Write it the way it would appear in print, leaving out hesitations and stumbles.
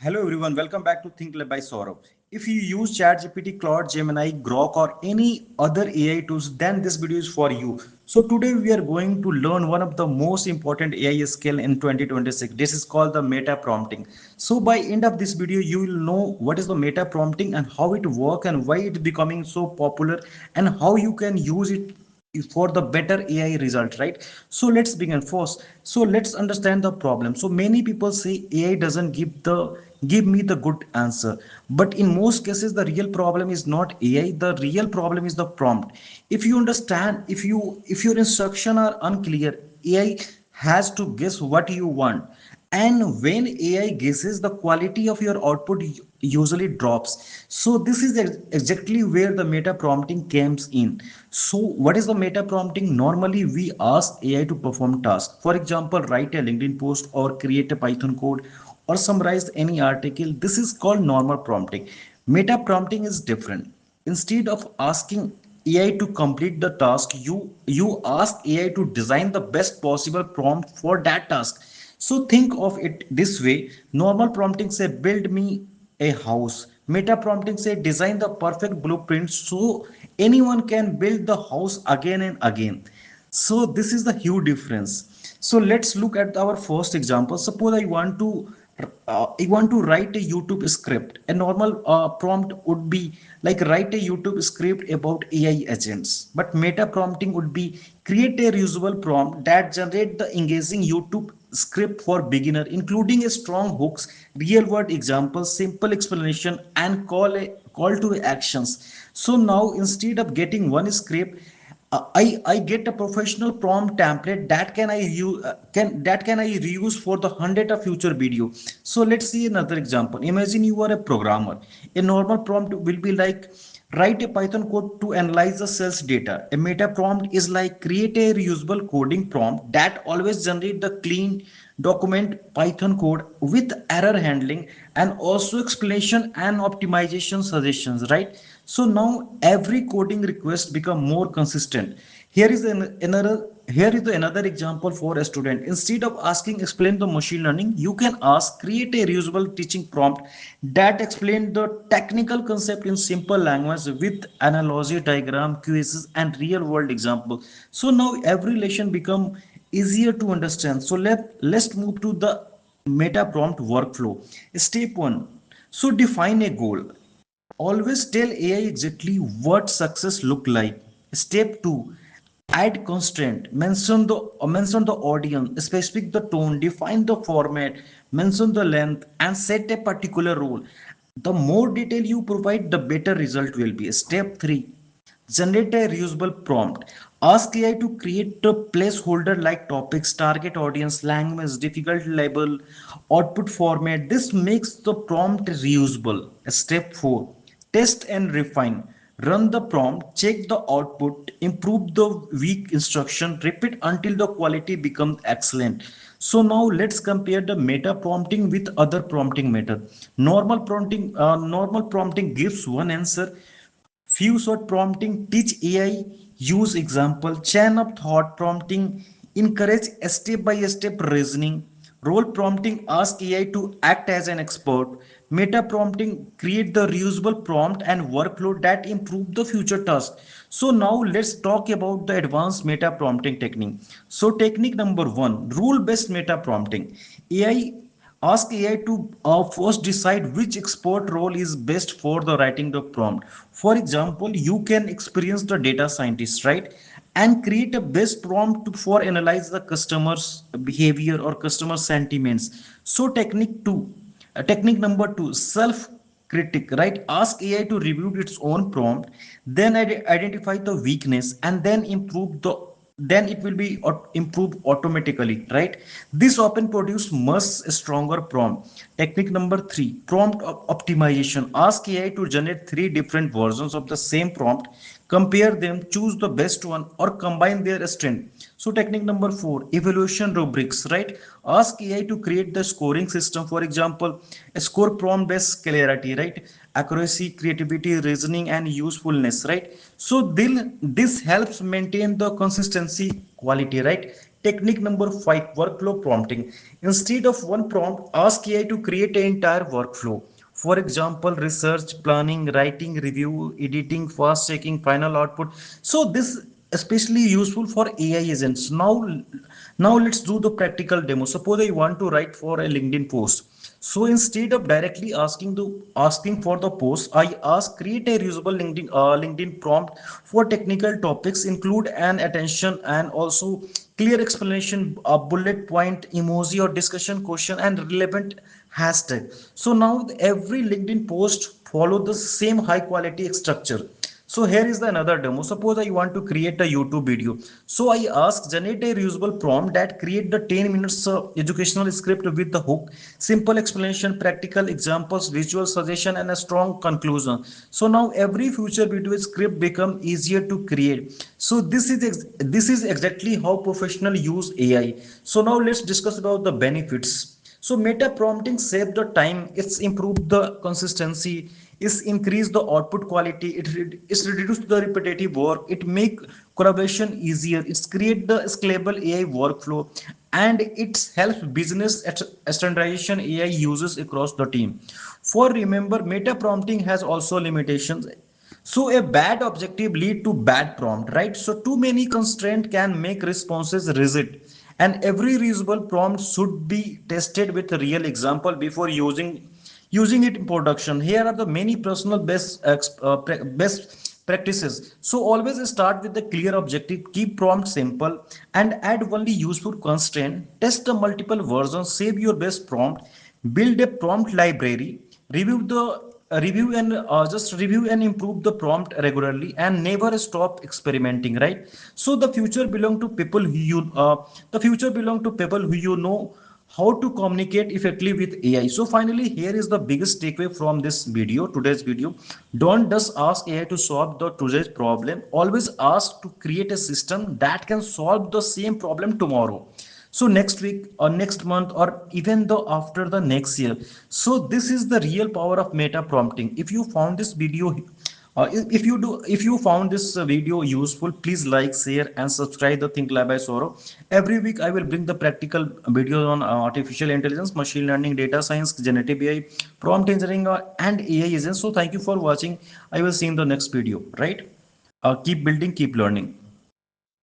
Hello everyone, welcome back to Think Lab by Saurabh. If you use ChatGPT, Claude, Gemini, Grok or any other AI tools, then this video is for you. So today we are going to learn one of the most important AI skill in 2026. This is called the meta prompting. So by end of this video, you will know what is the meta prompting and how it works and why it's becoming so popular and how you can use it for the better AI result, right? So let's begin first. So let's understand the problem. So many people say AI doesn't give me the good answer, but in most cases the real problem is not AI. The real problem is the prompt. If you understand, if your instruction are unclear, AI has to guess what you want, and when AI guesses, the quality of your output usually drops. So this is exactly where the meta prompting comes in. So what is the meta prompting? Normally we ask AI to perform tasks, for example write a LinkedIn post or create a Python code or summarize any article. This is called normal prompting. Meta prompting is different. Instead of asking AI to complete the task, you ask AI to design the best possible prompt for that task. So think of it this way. Normal prompting say build me a house. Meta prompting say design the perfect blueprint so anyone can build the house again and again. So this is the huge difference. So let's look at our first example. Suppose I want to write a YouTube script. A normal prompt would be like write a YouTube script about AI agents. But meta prompting would be create a reusable prompt that generate the engaging YouTube script for beginner, including a strong hooks, real world examples, simple explanation, and call to actions. So now instead of getting one script, I get a professional prompt template that can I reuse for the hundred of future video. So let's see another example. Imagine you are a programmer. A normal prompt will be like write a Python code to analyze the sales data. A meta prompt is like create a reusable coding prompt that always generate the clean document Python code with error handling and also explanation and optimization suggestions, right? So now every coding request become more consistent. Here is another example for a student. Instead of asking explain the machine learning, you can ask create a reusable teaching prompt that explain the technical concept in simple language with analogy diagram, quizzes and real world example. So now every lesson become easier to understand. So let's move to the meta prompt workflow. Step 1. So define a goal. Always tell AI exactly what success look like. Step 2. Add constraint. Mention the audience, specific the tone, define the format, mention the length, and set a particular rule. The more detail you provide, the better result will be. Step 3. Generate a reusable prompt. Ask AI to create a placeholder like topics, target audience, language, difficult label, output format. This makes the prompt reusable. Step 4. Test and refine. Run the prompt, check the output, improve the weak instruction, repeat until the quality becomes excellent. So now let's compare the meta prompting with other prompting method. Normal prompting gives one answer. Few short prompting teach AI use example, chain of thought prompting encourage step by step reasoning, role prompting ask AI to act as an expert, meta prompting create the reusable prompt and workflow that improve the future task. So now let's talk about the advanced meta prompting technique. So technique number 1, rule based meta prompting. AI Ask AI to first decide which expert role is best for the writing the prompt. For example, you can experience the data scientist, right? And create a best prompt for analyze the customer's behavior or customer sentiments. So technique number 2, self critic, right? Ask AI to review its own prompt, then identify the weakness and then it will be improved automatically, right? This often produce much stronger prompt. Technique number 3, prompt optimization. Ask AI to generate three different versions of the same prompt, compare them, choose the best one or combine their strength. So technique number 4, evaluation rubrics, right? Ask AI to create the scoring system. For example, a score prompt based clarity, right? Accuracy, creativity, reasoning and usefulness, right? So this helps maintain the consistency quality, right? Technique number 5, workflow prompting. Instead of one prompt, ask AI to create an entire workflow. For example, research, planning, writing, review, editing, fast checking, final output. So this especially useful for AI agents. Now let's do the practical demo. Suppose I want to write for a LinkedIn post. So instead of directly asking for the post, I ask create a reusable LinkedIn prompt for technical topics, include an attention and also clear explanation, a bullet point, emoji or discussion question, and relevant hashtag. So now every LinkedIn post follow the same high quality structure. So here is the another demo. Suppose I want to create a YouTube video. So I ask generate a reusable prompt that create the 10 minutes educational script with the hook, simple explanation, practical examples, visual suggestion, and a strong conclusion. So now every future video script become easier to create. So this is exactly how professional use AI. So now let's discuss about the benefits. So meta prompting save the time, it's improved the consistency, it's increased the output quality, it's reduced the repetitive work, it make collaboration easier, it's create the scalable AI workflow, and it helps business standardization AI uses across the team. For remember, meta prompting has also limitations. So a bad objective lead to bad prompt, right? So too many constraint can make responses rigid, and every reusable prompt should be tested with a real example before using it in production. Here are the many personal best practices. So always start with the clear objective, keep prompt simple, and add only useful constraint. Test the multiple versions, save your best prompt, build a prompt library, review the review and just review and improve the prompt regularly, and never stop experimenting, right? So the future belong to people who know how to communicate effectively with AI. So finally, here is the biggest takeaway from today's video. Don't just ask AI to solve the today's problem. Always ask to create a system that can solve the same problem tomorrow, so next week or next month or even though after the next year. So this is the real power of meta prompting. If you found this video if you found this video useful, please like, share, and subscribe the Think Lab by Soro. Every week I will bring the practical videos on artificial intelligence, machine learning, data science, generative AI, prompt engineering, and AI agents. So thank you for watching. I will see you in the next video, right? Keep building, keep learning.